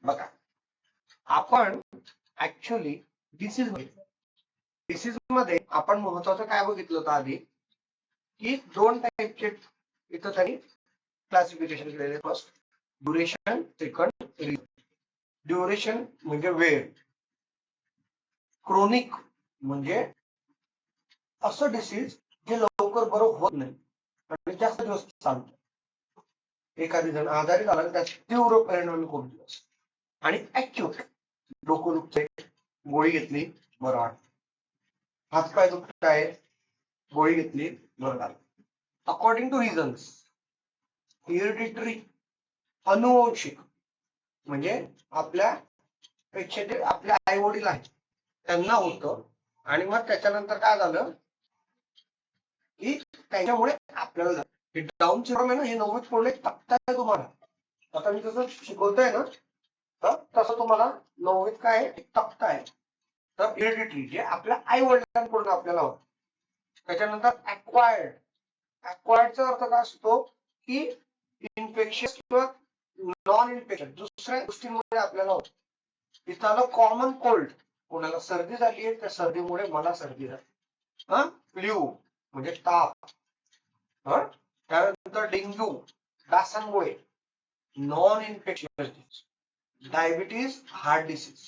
बघा, आपण actually disease मध्ये आपण महत्वाचं काय बघितलं होतं आधी, की दोन टाईपचे इथं त्यांनी क्लासिफिकेशन केलेले. First duration, second reason. Duration म्हणजे वेळ, क्रोनिक म्हणजे असं डिसीज जे लवकर बरं होत नाही आणि जास्त दिवस चालतं. एखादी जण आजारी झाला त्याचे तीव्र परिणाम खूप दिवस. आणि ऍक्च्युअल डोकं दुखतंय, गोळी घेतली बरं वाटत, हातपाय दुखत आहे, गोळी घेतली बरं झालं. अकॉर्डिंग टू रिझन्स, हेरिडिटरी अनुवंशिक म्हणजे आपल्या पेक्षा जे आपले आई वडील आहेत त्यांना होतं, आणि मग त्याच्यानंतर काय झालं की त्याच्यामुळे आपल्याला झालं. हे डाऊन सिंड्रोम आहे ना, हे 9वीत पुढे तक्ता आहे तुम्हाला. आता मी जसं शिकवतोय ना, तर तसं तुम्हाला 9वीत काय एक तक्ता आहे. तर हेरिडिटरी जे आपल्या आई वडिलांकडून आपल्याला होतं. त्याच्यानंतर ऍक्वायर्डचा अर्थ काय असतो की इन्फेक्शन किंवा नॉन इन्फेक्शन दुसऱ्या गोष्टींमुळे आपल्याला होतं. इथं आलं कॉमन कोल्ड, कोणाला सर्दी झाली आहे त्या सर्दीमुळे मला सर्दी झाली. फ्ल्यू म्हणजे ताप. त्यानंतर डेंग्यू डासांमुळे, non infection. Diabetes heart disease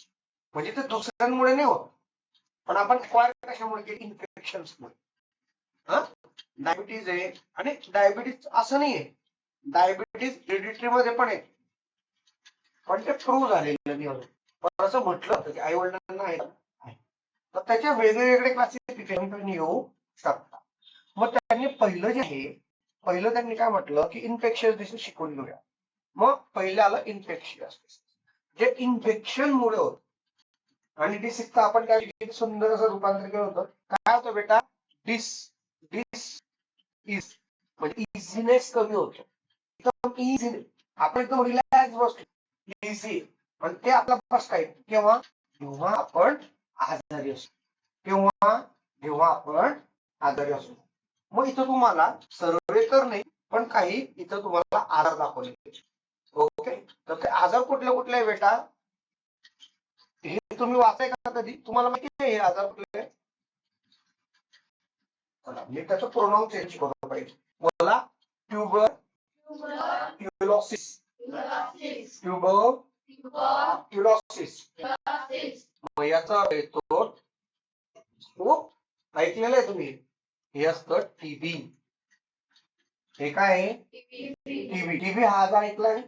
म्हणजे ते दुसऱ्यांमुळे नाही होत, पण आपण ऍक्वायर कशामुळे, इन्फेक्शन्समुळे. डायबिटीज आहे, आणि डायबिटीज असं नाहीये, डायबिटीज हेरिडिटरी मध्ये पण आहे, पण ते प्रूव्ह झालेलं नाही अजून. पण असं म्हटलं होतं की आई वडिलांना आहे, तर त्याचे वेगवेगळे क्लासिफिकेशन येऊ शकतात. मग त्यांनी पहिलं जे आहे, पहिलं त्यांनी काय म्हटलं की इन्फेक्शियस डिसीज शिकून घेऊया. मग पहिलं आलं इन्फेक्शियस, जे इन्फेक्शन मुळे होत. आणि डिसीजचं आपण काय किती सुंदर असं रूपांतर केलं होतं. काय होतं बेटा, डिस इज म्हणजे इझीनेस कमी होतो, एकदम इझी, आपण एकदम रिलॅक्स बसतो, इझी. आणि ते आपला फर्स्ट टाईप केव्हा, जेव्हा आपण आजारी असतो, जेव्हा आपण आजारी असतो. मग इथं तुम्हाला सर्वे तर नाही, पण काही इथं तुम्हाला आजार दाखवले. ओके, तर ते आजार कुठले कुठले आहे बेटा, हे तुम्ही वाचाय का कधी, तुम्हाला माहिती आहे हे आजार कुठले? मी त्याचं प्रोनाउन चेंज करून पाहिजे. बोला, ट्युबर क्युलोसिस, ट्युबरक्युलोसिस. मग याचा येतो, ऐकलेलं आहे तुम्ही, हे असतं टीबी. हे काय आहे, टीबी हा आजार ऐकलाय.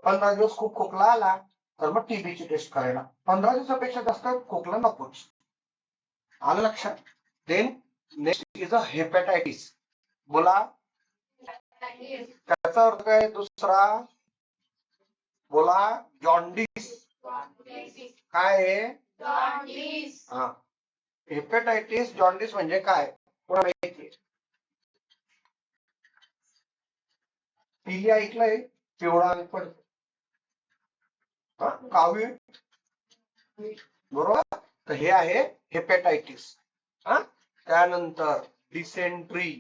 15 दिवस खूप खोकला आला तर मग टीबीची टेस्ट करायला. 15 दिवसापेक्षा जास्त खोकला नकोच, आलं लक्षात. Then next is a hepatitis. बोला, त्याचा अर्थ काय दुसरा, बोला, जॉन्डिस. काय आहे, जॉन्डिस. हा, हेपॅटायटिस जॉन्डिस म्हणजे काय, कोणाला माहिती? पिली ऐकलंय, पिवळा आणि पडतो, कावीळ, बरोबर. तर हे आहे हेपॅटायटिस. त्यानंतर डिसेंट्री.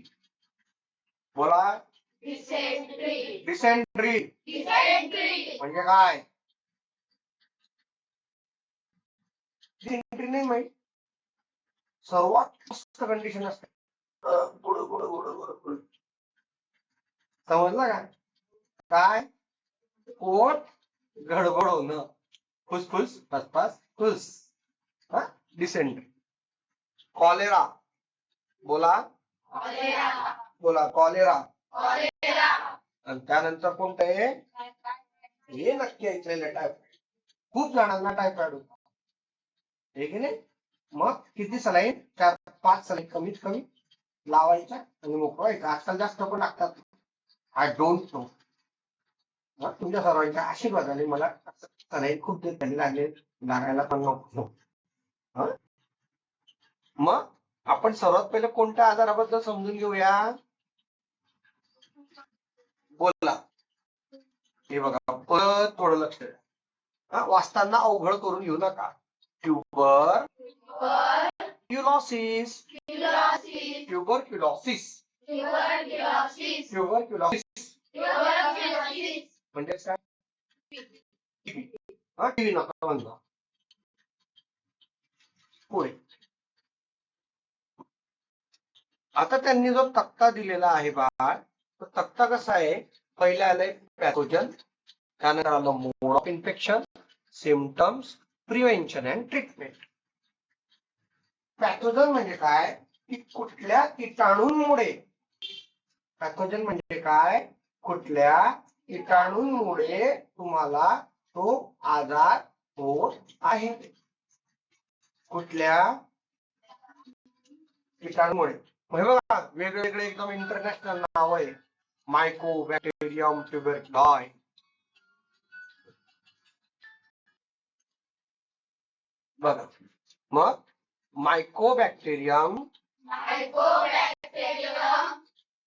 बोला, डिसेंट्री म्हणजे काय, डिसेंट्री नाही माहित, सर्वात मस्त कंडिशन असते, समजलं का, काय, पोट गडबड होणं, फुसफुस फसफस फुस, डिसेंट्री. कॉलेरा, बोला, कॉलेरा. आणि त्यानंतर कोणतं आहे, हे नक्की ऐकलेलं टायफॉइड. खूप जणांना टायफॉइड होता, हे की नाही. मग किती सलाईन, 4-5 सलाईन कमीत कमी लावायच्या आणि मोकळायचं. आजकाल जास्त पण लागतात, आय डोंट नो. तुमच्या सर्वांच्या आशीर्वादाने मला सलाईन खूप दिवस त्यांनी लागायला पण नको. मग आपण सर्वात पहिले कोणत्या आजाराबद्दल समजून घेऊया, बोला. हे बघा, परत थोडं लक्ष द्या, वाचताना अवघड करून घेऊ नका. ट्युबर क्युलोसिस, ट्युबरक्युलोसिस म्हणजे काय, टीव्ही नका बंद. पुढे आता त्यांनी जो तक्ता दिलेला आहे बाळ, तो तक्ता कसा आहे? पहिला आलंय पॅथोजन, त्यानंतर आलं mode of infection, symptoms, prevention and treatment. Pathogen म्हणजे काय? की कुठल्या कीटाणूंमुळे, पॅथोजन म्हणजे काय? कुठल्या कीटाणूंमुळे तुम्हाला तो आजार होत आहे. कुठल्या कीटाणूमुळे. बघा वेगवेगळे एकदम इंटरनॅशनल नाव आहे. मायकोबॅक्टेरियम ट्युबरक्युलाई, बघा. मग मायकोबॅक्टेरियम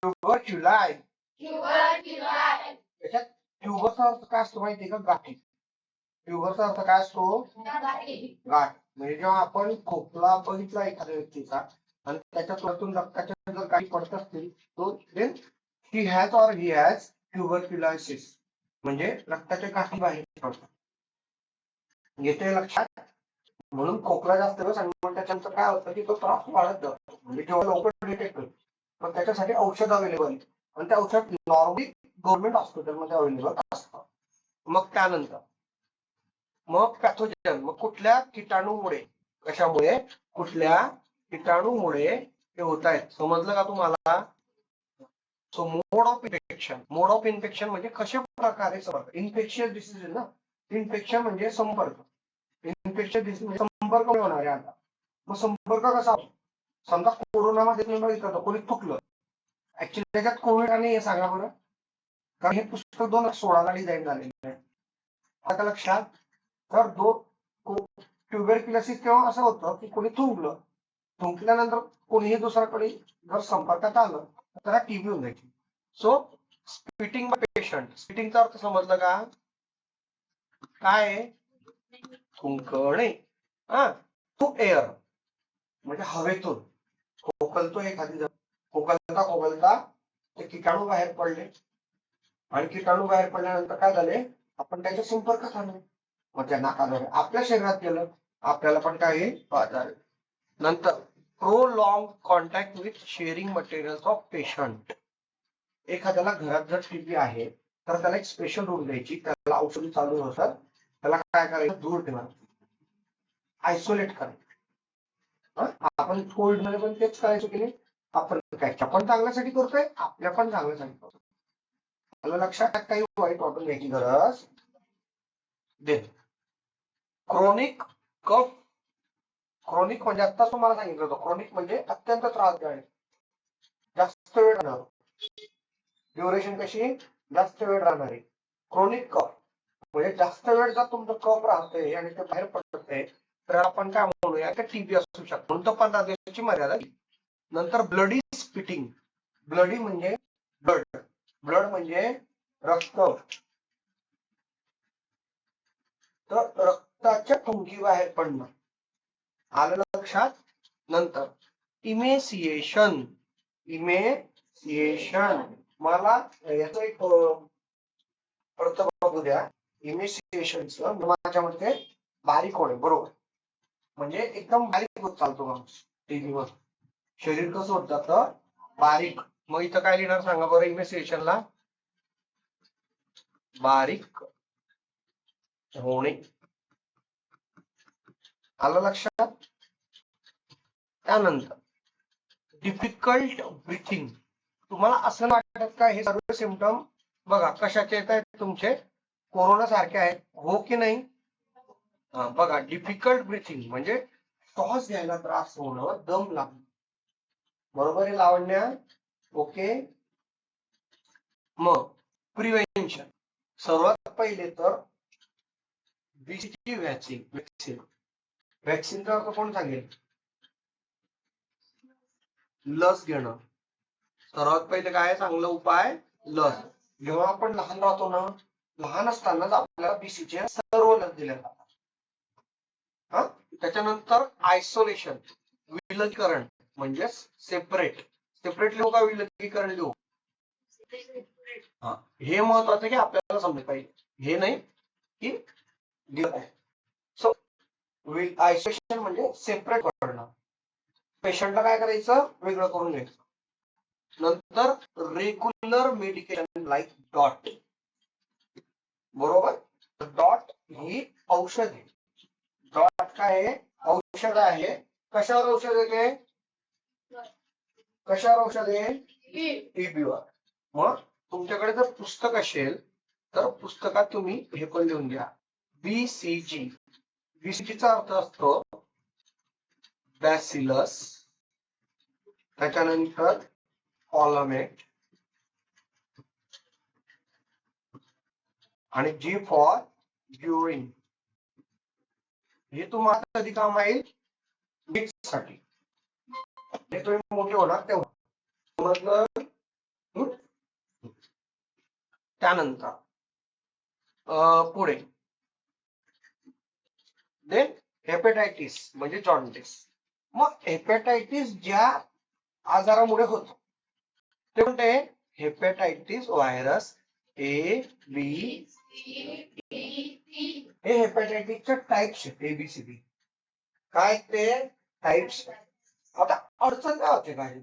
ट्युबरक्युलाई, त्याच्यात ट्युबरचा अर्थ काय असतो माहितीये का? गाठी. ट्युबरचा अर्थ काय असतो? गाठ. म्हणजे जेव्हा आपण खोकला बघितला एखाद्या व्यक्तीचा आणि त्याच्या तोंडातून रक्ताच्या जर गाठी पडत असतील, तो then he has or he has tuberculosis, म्हणजे रक्ताच्या गाठी बाहेर पडतात. येते लक्षात? म्हणून खोकला जास्त दिवस आणि मग त्याच्यानंतर काय होतं की तो त्रास वाढत जातो. म्हणजे जेव्हा लवकर डिटेक्ट होईल, पण त्याच्यासाठी औषध अवेलेबल आहे आणि ते औषध नॉर्मली गव्हर्नमेंट हॉस्पिटलमध्ये अवेलेबल असतं. मग त्यानंतर मग पॅथोजन, मग कुठल्या कीटाणूमुळे, कशामुळे, कुठल्या कीटाणूमुळे हे होत आहेत. समजलं का तुम्हाला? So mode of infection, mode of infection म्हणजे कशा प्रकारे संपर्क, इन्फेक्शियस डिसीज ना. इन्फेक्शन म्हणजे संपर्क, इन्फेक्शियस डिसीज म्हणजे संपर्क होणार आहे. आता मग संपर्क कसा? समजा कोरोनामध्ये तुम्ही बघितलं तर कोणी थुकलं, ऍक्च्युली त्याच्यात कोविड आणि हे सांगा बरं, कारण हे पुस्तक 2016ला डिझाईन झालेलं आहे. आता लक्षात? तर ट्युबरक्युलोसिस तेव्हा असं होतं की कोणी थुंकलं, थुंकल्यानंतर कोणीही दुसऱ्याकडे जर संपर्कात आलं तर त्याला टीबी होऊन जायची. सो स्पिटिंग बाय पेशंट, स्पिटिंगचा अर्थ समजलं का? काय? थुंकणे. टू एअर म्हणजे हवेतून. खोकलतो एखादी जण, खोकलता खोकलता ते किटाणू बाहेर पडले आणि किटाणू बाहेर पडल्यानंतर काय झाले? आपण त्याच्या संपर्कात आलो, मग त्या नाकाद्वारे आपल्या शरीरात गेलं, आपल्याला पण काय येईल? नंतर prolong contact with sharing materials of patient. एखाद्याला घरात जर टीबी आहे तर त्याला एक स्पेशल रूम द्यायची, त्याला औषधी चालू होतात, त्याला काय करायचं? दूर ठेवायचं, आयसोलेट करायचं. आपण कोविड मध्ये पण तेच करायचो की नाही? आपण त्याच्या पण चांगल्यासाठी करतोय, आपल्या पण चांगल्यासाठी करतोय. मला लक्षात काही वाईट वाटून घ्यायची गरज दे. क्रोनिक कफ, क्रोनिक म्हणजे आता तुम्हाला सांगितलं होतं, क्रोनिक म्हणजे अत्यंत त्रासदायक, जास्त वेळ राहणार, ड्युरेशन कशी? जास्त वेळ राहणार आहे. क्रोनिक कफ म्हणजे जास्त वेळ जर तुमचं कफ राहतंय आणि ते बाहेर पडतंय तर आपण काय म्हणूया? टीबी असू शकतो. म्हणून 15 दिवसाची मर्यादा. नंतर ब्लडी स्पिटिंग, ब्लडी म्हणजे ब्लड, ब्लड म्हणजे रक्त, तर रक्ताच्या थुंकी बाहेर पडणं. आलं लक्षात? नंतर इमेसिएशन, इमेसिएशन मला याचं एक अर्थ बघू द्या. इमेसिएशनचं माझ्यामध्ये बारीक होणे, बरोबर, म्हणजे एकदम बारीक होत चालतो माणूस टीव्हीवर, शरीर कसं होत जातं? बारीक. मग इथं काय लिहिणार सांगा बरं? इमेसिएशनला बारीक होणे. आलं लक्षात? त्यानंतर डिफिकल्ट ब्रीथिंग. तुम्हाला असं वाटत का हे सर्व सिम्पटम बघा कशाचे येत आहेत? तुमचे कोरोना सारखे आहेत, हो की नाही? बघा, डिफिकल्ट ब्रीथिंग म्हणजे श्वास घ्यायला त्रास होणं, दम लागणं, बरोबर आहे लावण्या? ओके. मग प्रिव्हेन्शन, सर्वात पहिले तर बीसीजी व्हॅक्सिन, व्हॅक्सिन, व्हॅक्सिनचा अर्थ कोण सांगेल? लस घेणं. सर्वात पहिले काय चांगला उपाय? लस. जेव्हा आपण लहान राहतो ना, लहान असतानाच आपल्याला बीसीजी सर्व लस दिल्या जातात. त्याच्यानंतर आयसोलेशन, विलगीकरण म्हणजे सेपरेट, सेपरेटली हो का विलगीकरण देऊ? हे महत्वाचं की आपल्याला समजलं पाहिजे. हे नाही की दिलं आहे. सो आयसोलेशन म्हणजे सेपरेट करणं. पेशंटला काय करायचं, वेगळं करून घ्यायचं. नंतर रेग्युलर मेडिकेशन लाईक डॉट, बरोबर. डॉट ही औषध आहे. डॉट काय आहे, औषध आहे. कशावर औषध आहे, कशावर औषध आहे, टीबीवर. मग तुमच्याकडे जर पुस्तक असेल तर पुस्तकात तुम्ही हे पण लिहून घ्या, बीसीजी. बीसीजीचा अर्थ असतो बॅसिलस, त्याच्यानंतर ऑलमेट, आणि जी फॉर ज्युरिन. हे तुम्हाला कधी काम येईल, मिक्स साठी. हे तुम्ही मोठे होणार तेव्हा समजलं. त्यानंतर पुढे देन हेपेटायटिस म्हणजे जॉन्डिस. मग हेपेटायटिस ज्या आजारामुळे होतो ते कोणते, हेपेटायटिस व्हायरस ए बी. हे हेपेटायटिसचे टाइप्स आहेत, एबीसीडी. काय ते टाइप्स. आता अडचण काय होते, काय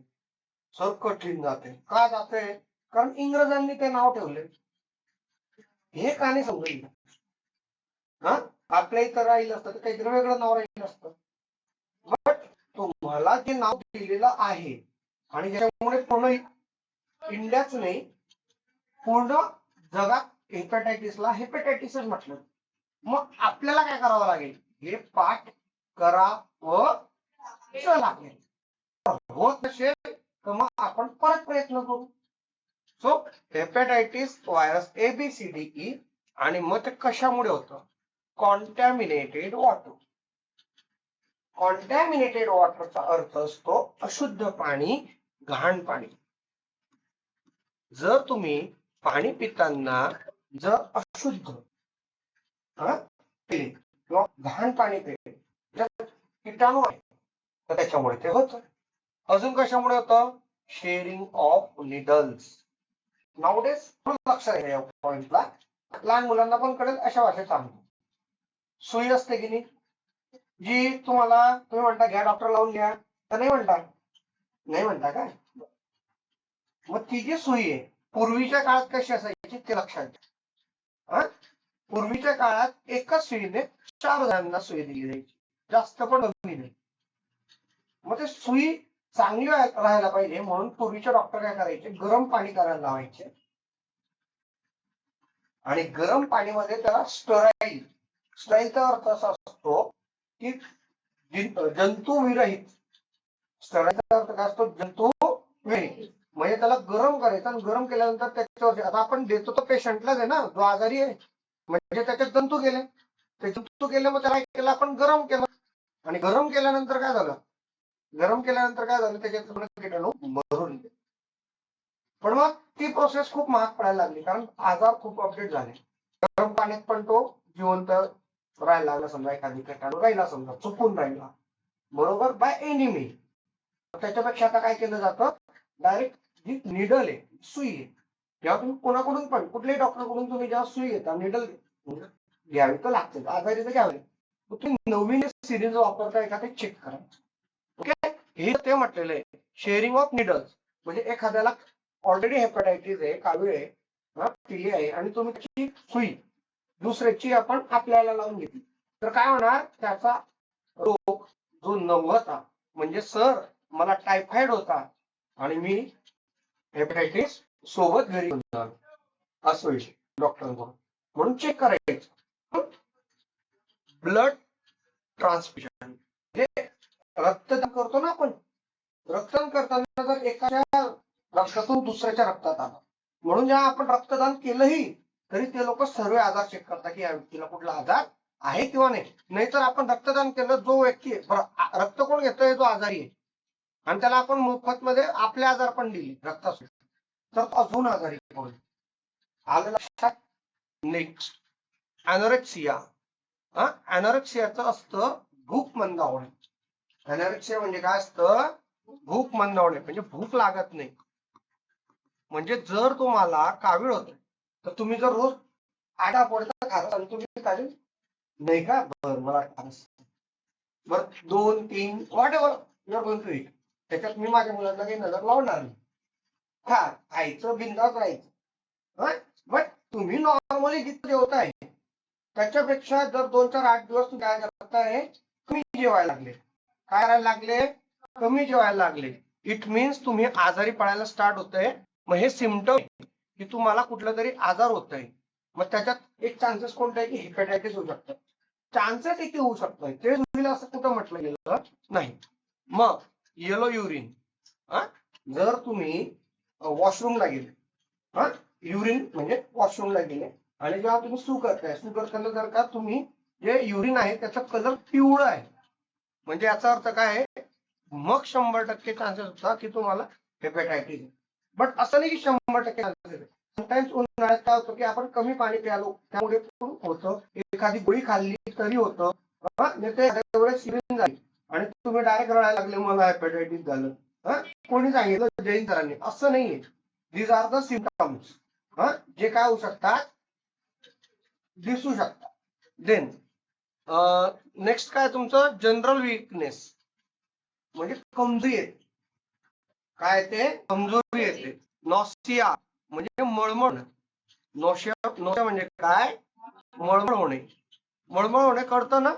सर कठीण जाते, का जाते, कारण इंग्रजांनी ते नाव ठेवले. हे का नाही समजलं, हा आपल्या इथं राहिलं असतं तर काहीतरी वेगळं नाव राहिलं असतं. बट तुम्हाला जे नाव दिलेलं आहे आणि ज्याच्यामुळे पूर्ण इंडियाच नाही पूर्ण जगात हेपेटायटिसला हेपेटायटिसच म्हटलं. मग आपल्याला काय करावं लागेल, हे पाठ करावं लागेल. होत नसेल तर मग आपण परत प्रयत्न करू. सो हेपेटायटिस व्हायरस एबीसीडीई, आणि मग ते कशामुळे होतं, कॉन्टॅमिनेटेड वॉटर. कॉन्टॅमिनेटेड वॉटरचा अर्थ असतो अशुद्ध पाणी, घाण पाणी. जर तुम्ही पाणी पिताना जर अशुद्ध पिले किंवा घाण पाणी पिले, कीटाणू आहे तर त्याच्यामुळे ते होतं. अजून कशामुळे होतं, शेअरिंग ऑफ निडल्स. नाउडेज लक्षात घ्या या पॉइंटला, लहान मुलांना पण कळेल अशा भाषेत सांगतो. सुई असते की नाही, जी तुम्हाला तुम्ही म्हणता घ्या डॉक्टर लावून घ्या, तर नाही म्हणता, नाही म्हणता काय. मग ती जी सुई आहे पूर्वीच्या काळात कशी असायची ते लक्षात घ्या. पूर्वीच्या काळात एकाच सुईने 4 जणांना सुई दिली जायची, जास्त पण कमी नाही. मग ते सुई चांगली राहायला पाहिजे म्हणून पूर्वीचे डॉक्टर काय करायचे, गरम पाणी करायला लावायचे आणि गरम पाणीमध्ये त्याला स्टराईल. स्टराईलचा अर्थ असा असतो की जंतू विरहित. स्टराईलचा अर्थ काय असतो, जंतू विरहित. म्हणजे त्याला गरम करायचं आणि गरम केल्यानंतर त्याच्यावर आता आपण देतो तो पेशंटलाच आहे ना, जो आजारी आहे, म्हणजे त्याच्यात जंतू गेले. ते जंतू गेले, मग त्याला केलं आपण गरम केलं, आणि गरम केल्यानंतर काय झालं, गरम केल्यानंतर काय झालं, त्याच्यात किटाणू मरून गेले. पण मग ती प्रोसेस खूप महाग पडायला लागली, कारण आजार खूप अपडेट झाले. गरम पाण्यात पण तो जिवंत राहायला लागला, समजा एखादी किटाणू राहिला, समजा चुकून राहिला, बरोबर, बाय एनी मीन. त्याच्यापेक्षा आता काय केलं जातं, डायरेक्ट जी निडल आहे, सुई आहे, जेव्हा तुम्ही कोणाकडून पण कुठल्याही डॉक्टरकडून तुम्ही जेव्हा सुई घेता, निडल घ्यावी तर लागते, आजारी तर घ्यावे, तुम्ही नवीन सिरीज वापरताय का ते चेक करा. ओके, हे ते म्हटलेलं आहे शेअरिंग ऑफ निडल्स. म्हणजे एखाद्याला ऑलरेडी हेपेटायटिस आहे, कावीळ आहे, पिली आहे, आणि तुम्ही त्याची सुई दुसऱ्याची आपण आपल्याला लावून घेतली, तर काय होणार, त्याचा रोग जो नव्हता, म्हणजे सर मला टायफॉइड होता आणि मी हेपेटायटिस सोबत घरी घेऊन असं विषय डॉक्टर म्हणून चेक करायचं. ब्लड ट्रान्सफ्युजन म्हणजे रक्तदान करतो ना आपण, रक्तदान करताना जर एकाच्या रक्तातून दुसऱ्याच्या रक्तात आलं, म्हणून जेव्हा आपण रक्तदान केलंही तरी ते लोक सर्व आजार चेक करतात की या व्यक्तीला कुठला आजार आहे किंवा नाही. नाहीतर आपण रक्तदान केलं, जो व्यक्ती रक्त कोण घेतोय, जो आजारी आहे, आणि त्याला आपण मोफत मध्ये आपले आजार पण दिले रक्तासाठी, तर अजून आजारी होईल. आलं लक्षात. नेक्स्ट अॅनोरेक्सिया. अॅनोरेक्सियाचं असतं भूक मंदावणे. अॅनोरेक्सिया म्हणजे काय असतं, भूक मंदावणे, म्हणजे भूक लागत नाही. म्हणजे जर तुम्हाला कावीळ होत तर तुम्ही जर रोज 8 आठवड्याचा खाता, तुम्ही नाही का? बरं, मला बरं 2, 3 whatever you're going to it. त्याच्यात मी माझ्या मुलांना काही नजर लावणार नाही. हा, खायचं बिंदास राहायचं. बट तुम्ही नॉर्मली जिथं जेवताय त्याच्यापेक्षा जर 2, 4, 8 दिवस तुम्ही काय करताय, कमी जेवायला लागले. काय करायला लागले? कमी जेवायला लागले. इट मीन्स तुम्ही आजारी पडायला स्टार्ट होतंय. मग हे सिम्पटम की तुम्हाला कुठला तरी आजार होतोय. मग त्याच्यात एक चान्सेस कोणता आहे की हेपॅटायटिस होऊ शकतं. चान्सेस किती होऊ शकतं ते होईल असं कुठं म्हटलं गेलं नाही. मग येलो युरिन, जर तुम्ही वॉशरूमला गेले, युरिन म्हणजे वॉशरूमला गेले आणि जेव्हा तुम्ही सू करताना जर का तुम्ही जे युरिन आहे त्याचा कलर पिवळा आहे, म्हणजे याचा अर्थ काय आहे, मग 100% चान्सेस होता की तुम्हाला हेपॅटायटिस. बट असं नाही की 100% चान्सेस आहे. समटाइम्स उन्हाळ्यात काय होतं की आपण कमी पाणी प्यालो त्यामुळे पण होतं, एखादी गोळी खाल्ली तरी होतं, युरिन झाली आणि तुम्ही डायरेक्ट रडायला लागले मला हेपॅटायटिस झालं. कोणी सांगितलं? जैन सरांनी. असं नाहीये. दीज आर द सिम्पटम्स जे काय होऊ शकतात, दिसू शकतात. देन नेक्स्ट काय तुमचं जनरल वीकनेस म्हणजे कमजोरी येते. काय ते? कमजोरी येते. नॉसिया म्हणजे मळमळ. नॉसिया म्हणजे काय? मळमळ होणे. मळमळ होणे कळतं ना?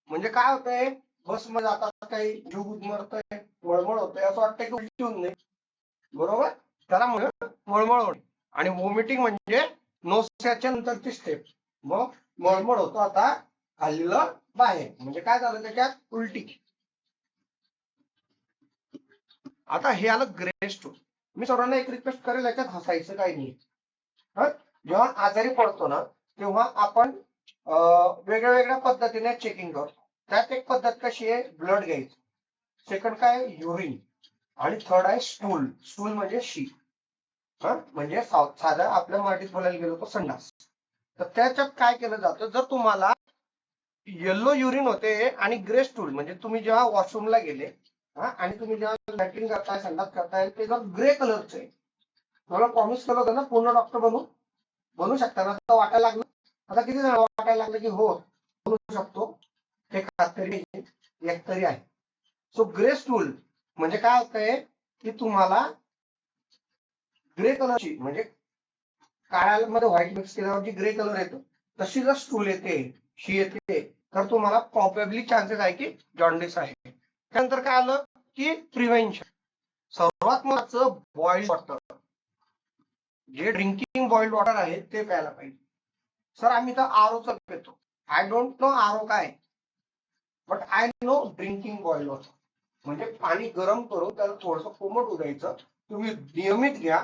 म्हणजे काय होतंय, बसमध्ये जातात काही जीव गुदमरतोय, मळमळ होतंय, असं वाटतंय की उलटी होऊन नाही. बरोबर? त्याला मळमळ होणे. आणि व्हॉमिटिंग म्हणजे नोसियाच्या नंतरची स्टेप. मग मळमळ होतो आता खाल्लेलं बाहेर, म्हणजे काय झालं त्याच्यात? उलटी. आता हे आलं ग्रे स्टूल. मी सर्वांना एक रिक्वेस्ट करेल, याच्यात हसायचं काही नाही. जेव्हा आजारी पडतो ना तेव्हा आपण वेगळ्या वेगळ्या पद्धतीने चेकिंग करतो. त्यात एक पद्धत कशी आहे, ब्लड घ्यायचं. सेकंड काय? युरिन. आणि थर्ड आहे स्टूल. स्टूल म्हणजे शी, म्हणजे साधं आपल्या मराठीत बोलायला गेलो तर संडास. तर त्याच्यात काय केलं जातं, जर तुम्हाला येल्लो युरिन होते आणि ग्रे स्टूल म्हणजे तुम्ही जेव्हा वॉशरूमला गेले आणि तुम्ही जेव्हा लॅट्रिन करताय, संडास करताय, ते जर ग्रे कलरचं आहे, मला प्रॉमिस केलं होतं ना पूर्ण डॉक्टर बनू शकता ना, आता वाटायला लागलं. आता किती जण वाटायला लागलं की हो बनू शकतो, हे तरी एक तरी आहे. सो ग्रे स्टूल म्हणजे काय होतंय की तुम्हाला ग्रे कलरची म्हणजे काळ्यामध्ये व्हाईट मिक्स केल्यावर जी ग्रे कलर येतो तशी जर स्टूल येते, शी येते, तर तुम्हाला प्रॉबेबली चान्सेस आहे की जॉन्डिस आहे. त्यानंतर काय आलं की प्रिव्हेन्शन. सर्वात महत्वाचं बॉइल्ड वॉटर. जे ड्रिंकिंग बॉइल्ड वॉटर आहे ते प्यायला पाहिजे. सर आम्ही तर आरोचं पितो. आय डोंट नो आरो काय, but I know drinking boiled water. म्हणजे पाणी गरम करून त्याला थोडंसं कोमट होऊ द्यायचं. तुम्ही नियमित घ्या,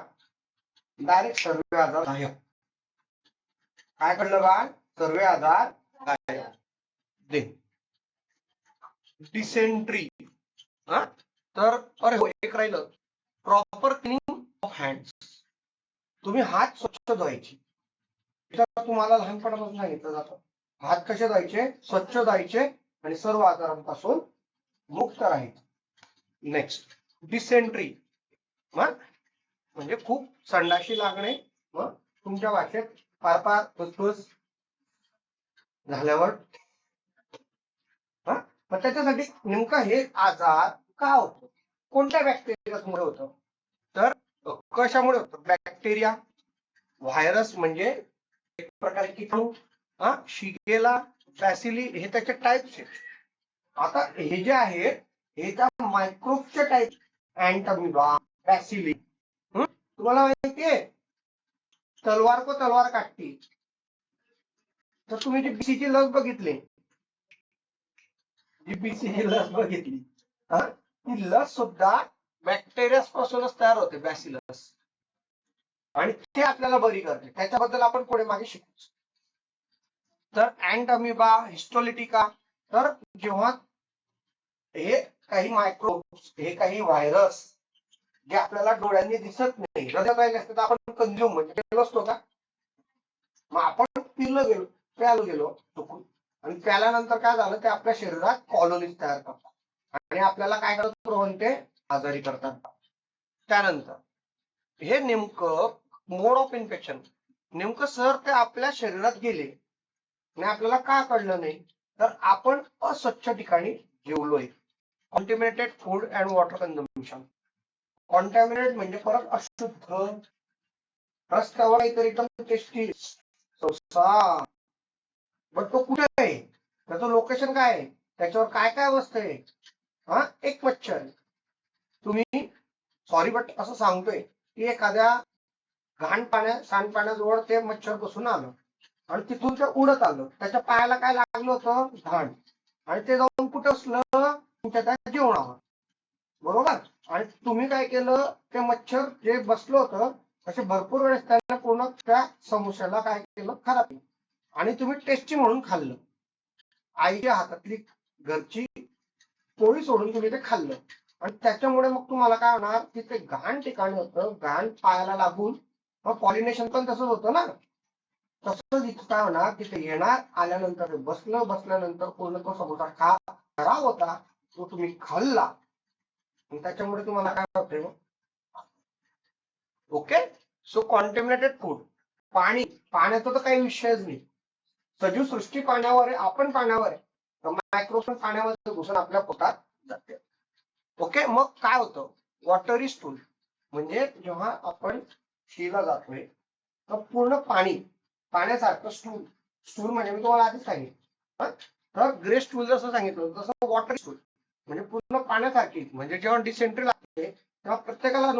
डायरेक्ट सर्व आजार गायब. काय कळलं का? सर्व आजार गायब. दे डिसेंट्री. तर अरे हो, एक राहिलं, प्रॉपर क्लिनिंग ऑफ हँड्स. तुम्ही हात स्वच्छ धुवायचे. तुम्हाला लहानपणापासून सांगितलं जातं, हात कसे धुवायचे? स्वच्छ धुवायचे आणि सर्व आजारांपासून मुक्त राहायचं. नेक्स्ट डिसेंट्री म्हणजे खूप संडाशी लागणे, मग तुमच्या भाषेत फार फार फुसफुस झाल्यावर. मग त्याच्यासाठी नेमका हे आजार का होतो, कोणत्या बॅक्टेरियामुळे होतं? तर कशामुळे होतं? बॅक्टेरिया, व्हायरस म्हणजे एक प्रकारे किटाणू, शिगेला, बॅसिली, हे त्याचे टाइप्स आहेत. आता हे जे आहे हे त्या मायक्रोबचे टाइप, अँटमिबा, बॅसिली. तुम्हाला माहितीये तलवार को तलवार काटती. तर तुम्ही जी बीसीची लस बघितली, जी बीसीची लस बघितली, ती लस सुद्धा बॅक्टेरिया पासूनच तयार होते, बॅसिलस, आणि ते आपल्याला बरी करते. त्याच्याबद्दल आपण पुढे मागे शिकू. तर अँटमिबा, हिस्टोलिटिका, तर जेव्हा हे काही मायक्रोब्स, हे काही व्हायरस जे आपल्याला डोळ्यांनी दिसत नाही, हृदयात राहिले असते तर आपण कंझ्युम म्हणजे केलं असतो का? मग आपण प्यायला गेलो चुकून, आणि प्याल्यानंतर काय झालं, ते आपल्या शरीरात कॉलोनीज तयार करतात आणि आपल्याला काय करतात, रोहन आजारी करतात. त्यानंतर हे नेमकं मोड ऑफ इन्फेक्शन, नेमकं सर ते आपल्या शरीरात गेले आणि आपल्याला का कळलं नाही, तर आपण अस्वच्छ ठिकाणी जेवलोय. कॉन्टॅमिनेटेड फूड अँड वॉटर कन्झम्पशन. कॉन्टॅमिनेट म्हणजे परत अशुद्ध. रस्त्यावर काहीतरी एकदम टेस्टी डोसा, बट तो कुठे आहे, त्याचं लोकेशन काय आहे, त्याच्यावर काय काय बसतंय, हा एक मच्छर. तुम्ही सॉरी बट असं सांगतोय की एखाद्या घाण सांडपाण्याजवळ ते मच्छर बसून आलं आणि तिथून ते उडत आलं, त्याच्या पायाला काय लागलं होतं, घाण, आणि ते जाऊन कुठं असलं, तुमच्या त्या जेवणावर, बरोबर. आणि तुम्ही काय केलं, ते मच्छर जे बसलं होतं असे भरपूर वेळेस त्याला पूर्ण त्या समोश्याला काय केलं, खराब केलं, आणि तुम्ही टेस्टी म्हणून खाल्लं. आईच्या हातातली घरची पोळी सोडून तुम्ही ते खाल्लं, आणि त्याच्यामुळे मग तुम्हाला काय होणार, की ते घाण ठिकाणी होतं, घाण पायाला लागून मग पॉलिनेशन पण तसंच होतं ना. तसंच इथं काय होणार, तिथे येणार, आल्यानंतर बसल्यानंतर पूर्ण तो समोसा खराब होता, तो तुम्ही खाल्ला, आणि त्याच्यामुळे तुम्हाला काय होतंय. ओके. So contaminated food. पाण्याचा तर काही विषयच नाही. सजीव सृष्टी पाण्यावर आहे, आपण पाण्यावर आहे, तर मायक्रोफोन पाण्यामध्ये घुसून आपल्या पोटात जाते. ओके. मग काय होतं, वॉटरी स्टूल म्हणजे जेव्हा आपण शिला जातोय तर पूर्ण पाण्यासारखं स्टूल म्हणजे मी तुम्हाला आधीच सांगितलं, तर ग्रे स्टूल जसं सांगितलं तसं वॉटर स्टूल म्हणजे पूर्ण पाण्यासारखी. म्हणजे जेव्हा डिसेंट्री लागते तेव्हा प्रत्येकाला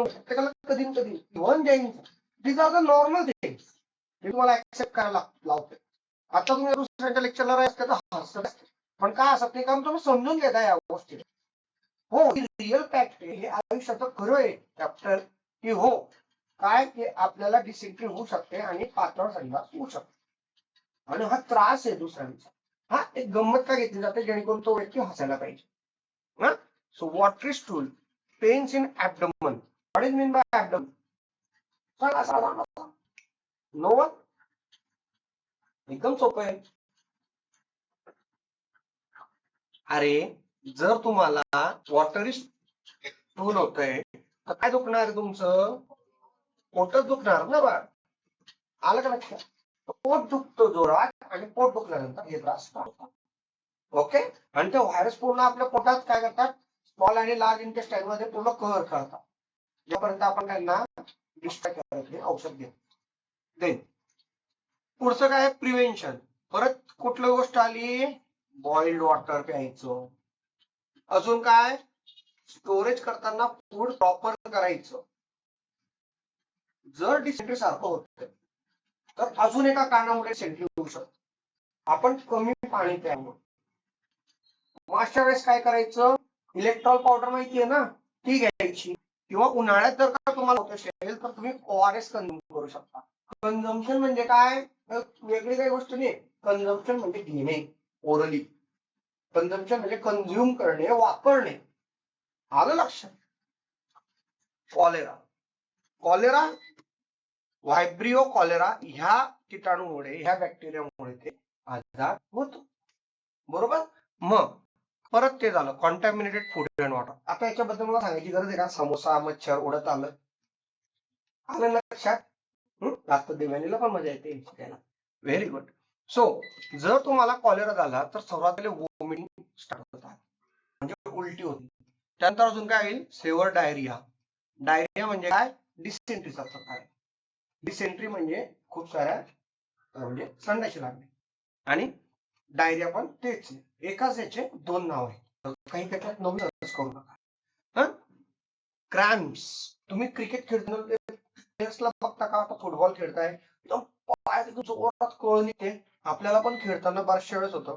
कधी कधी even then these are the normal things हे तुम्हाला ऍक्सेप्ट करायला लावते. आता तुम्ही दुसऱ्यांच्या लेक्चरला असते तर हसत, पण काय असत नाही, कारण तुम्ही समजून घेता या गोष्टी. हो, रिअल फॅक्ट आहे, हे आयुष्याचं खरं आहे चॅप्टर, की हो काय की आपल्याला डिसेंट्री होऊ शकते आणि पातळ संडास होऊ शकते, आणि हा त्रास आहे दुसऱ्यांचा. हा एक गंमत का घेतली जाते, जेणेकरून तो व्यक्ती हसायला पाहिजे. हा. So watery stool, pains in abdomen. What is mean by abdomen, no one. एकदम सोपं आहे. अरे जर तुम्हाला वॉटरी स्टूल होतंय तर काय दुखणार आहे तुमचं, पोटच दुखणार ना बा. आलं का लक्षात. पोट दुखतो जोरात, आणि पोट दुखल्यानंतर हे त्रास होतात. ओके. आणि ते व्हायरस पूर्ण आपल्या पोटात काय करतात, स्मॉल आणि लार्ज इंटेस्टाईन मध्ये पूर्ण कव्हर करतात, जोपर्यंत आपण त्यांना डिस्ट्रॅक्ट करत नाही, औषध घेत. देन पुढचं काय, प्रिव्हेन्शन. परत कुठली गोष्ट आली, बॉइल्ड वॉटर प्यायचं. अजून काय, स्टोरेज करताना फूड प्रॉपर करायचं. जर डिसेंट्री सारखं होत तर अजून एका कारणामुळे डिसेंट्री होऊ शकतो, आपण कमी पाणी प्यावं. मग अशा वेळेस काय करायचं, इलेक्ट्रॉल पावडर माहितीये ना, ती घ्यायची, किंवा उन्हाळ्यात जर का तुम्हाला होत असेल तर तुम्ही ORS कन्झ्युम करू शकता. कन्झम्पशन म्हणजे काय, वेगळी काही गोष्ट नाही. कन्झम्पशन म्हणजे घेणे, ओरली. कन्झम्पशन म्हणजे कन्झ्युम करणे, वापरणे. आलं लक्षात. कॉलेरा व्हायब्रिओ कॉलेरा ह्या कीटाणूमुळे, ह्या बॅक्टेरियामुळे ते आजार होतो, बरोबर. मग परत ते झालं कॉन्टॅमिनेटेड फूड अँड वॉटर. आता याच्याबद्दल मला सांगायची गरज आहे का, समोसा मच्छर उडत आलं लक्षात. जास्त देवानीला पण मजा येते त्याला. Very good. सो जर तुम्हाला कॉलेरा झाला तर सर्वात पहिले वॉमिटिंग स्टार्ट होतात, म्हणजे उलटी होती. त्यानंतर अजून काय होईल, सेव्हर डायरिया. डायरिया म्हणजे काय, डिसेंट्रीचा प्रकार आहे. डिसेंट्री म्हणजे खूप साऱ्या म्हणजे संडाशी लागणे, आणि डायरिया पण तेच, एकाच याचे दोन नाव आहेत, काही त्याच्यात नवीन सर्च करू नका. क्रॅम्प्स. तुम्ही क्रिकेट खेळताना बघता का, आता फुटबॉल खेळताय एकदम पायात जोरात कळ निघते, आपल्याला पण खेळताना बऱ्याचशा वेळेस होतं.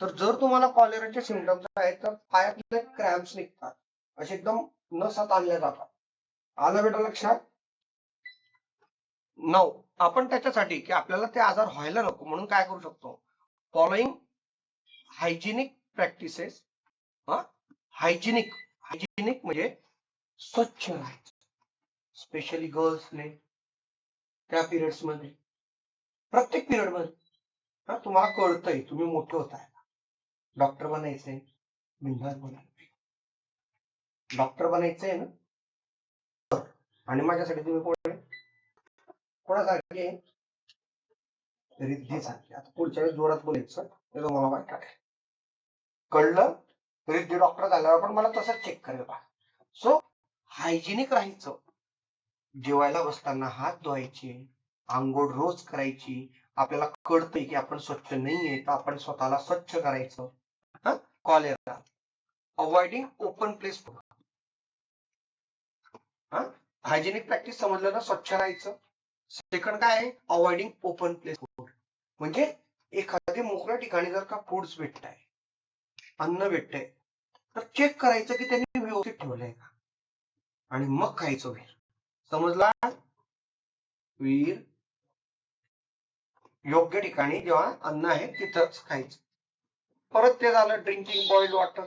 तर जर तुम्हाला कॉलेराचे सिम्पटम्स आहेत तर पायातले क्रॅम्प्स निघतात, असे एकदम नसा ताणल्या जातात. आलं बेटा लक्षात. नऊ, आपण त्याच्यासाठी की आपल्याला ते आजार व्हायला नको म्हणून काय करू शकतो, फॉलोइंग हायजिनिक प्रॅक्टिसेस. हायजिनिक म्हणजे स्वच्छ राहायचं, स्पेशली गर्ल्सने त्या पिरियड्स मध्ये, प्रत्येक पिरियड मध्ये. तुम्हाला कळतंय तुम्ही मोठे होताय, डॉक्टर बनायचंय, बिंदास बनायचंय, डॉक्टर बनायचंय ना, आणि माझ्यासाठी तुम्ही कोणासारखे, रिद्धी झाली. आता पुढच्या वेळेस जोरात बोलायचं ते तुम्हाला माहिती आहे. कळलं? रिद्धी डॉक्टर झाल्यावर पण मला तसंच चेक करेल बा. सो हायजिनिक राहायचं. जेवायला बसताना हात धुवायचे, आंघोळ रोज करायची. आपल्याला कळतंय की आपण स्वच्छ नाहीये तर आपण स्वतःला स्वच्छ करायचं. Cholera, avoiding open place food. Hygienic practice समजलं ना, स्वच्छ राहायचं. सेकंड काय आहे, अवॉइडिंग ओपन प्लेस फूड. म्हणजे एखाद्या मोकळ्या ठिकाणी जर का फूड्स भेटताय, अन्न भेटतंय, तर चेक करायचं की त्यांनी व्यवस्थित ठेवलंय का, आणि मग खायचं. वीर समजला? वीर योग्य ठिकाणी जेव्हा अन्न आहे तिथंच खायचं. परत ते झालं ड्रिंकिंग बॉइल्ड वॉटर.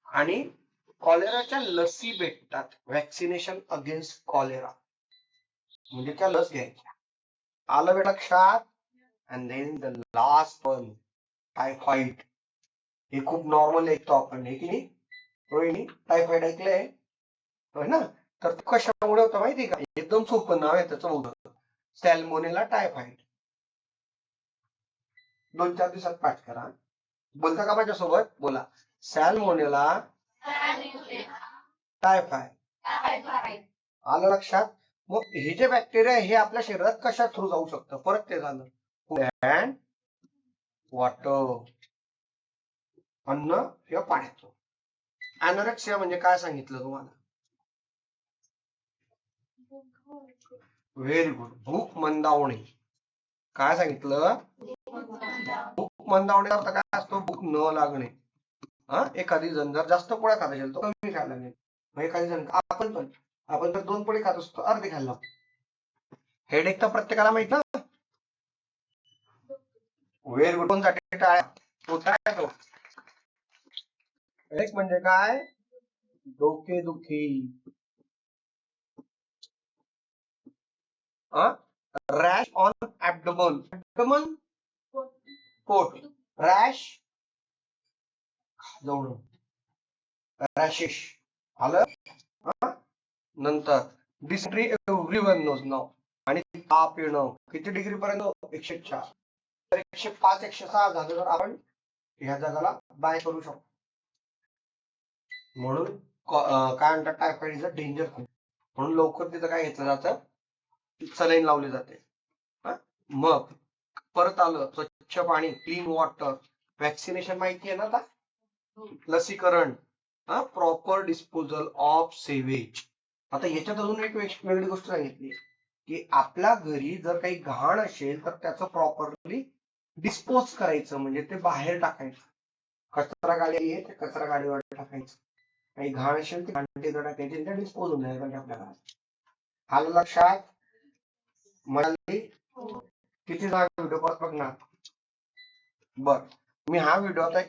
आणि कॉलेराच्या लसी भेटतात, व्हॅक्सिनेशन अगेन्स्ट कॉलेरा, म्हणजे त्या लस घ्यायच्या. आलं बे लक्षात? And then the last one, typhoid. हे खूप नॉर्मल ऐकतो आपण, हे की नाही रोहिणी? टायफॉइड ऐकलंय होय ना? तर कशामुळे होतं माहिती का? एकदम सोपं नाव आहे त्याचं, होतं सॅल्मोनेला टायफॉइड. 2-4 दिवसात पाठ करा. बोलता का माझ्यासोबत? बोला. सॅल्मोनेला टायफॉइड. आलं लक्षात? मग हे जे बॅक्टेरिया हे आपल्या शरीरात कशा थ्रू जाऊ शकतं? परत ते झालं अँड वॉटर, अन्न किंवा पाण्यातून. अॅनोरेक्सिया म्हणजे काय सांगितलं तुम्हाला? व्हेरी गुड, भूक मंदावणे. काय सांगितलं? भूक मंदावणे अर्थ काय असतो? भूक न लागणे. एखादी जण जर जास्त पोळ्या खात असेल तो कमी खायला लागेल. एखादी जण आपण तर 2 पोळी खात असतो, अर्धी खायला. हेडेक तर प्रत्येकाला माहित ना. Very good. कोणसाठी टाळ्या? होता तो हेडेक म्हणजे काय? डोकेदुखी. Rash on ऍब्डोमन. ऍब्डोमन पोट. रॅश जवळ, रॅशेस. आलं? नंतर डिस्ट्री एव्हरीवन नोज नाव. आणि ताप येणं किती डिग्री पर्यंत? 104. तर 105 106 झालं तर आपण ह्या जगाला बाय करू शकतो. म्हणून काय म्हणतात, typhoid is a danger thing. म्हणून लवकर तिथं काय घेतलं जातं? सलाईन लावली जाते. मग परत आलं स्वच्छ पाणी, क्लीन वॉटर, व्हॅक्सिनेशन माहिती आहे ना आता? लसीकरण, प्रॉपर डिस्पोजल ऑफ सेवेज. आता याच्यात अजून एक वेगळी गोष्ट सांगितली की आपल्या घरी जर काही घाण असेल तर त्याचं प्रॉपरली डिस्पोज करायचं, म्हणजे ते बाहेर टाकायचं. कचरा गाडी आहे, त्या कचरा गाडीवर टाकायचं. काही घाण असेल ती घाण तिथं टाकायची, त्या डिस्पोज होऊन जायचं आपल्याला. आलं लक्षात? म्हणाली किती व्हिडिओ परत बघणार? बर, मी हा व्हिडिओ आता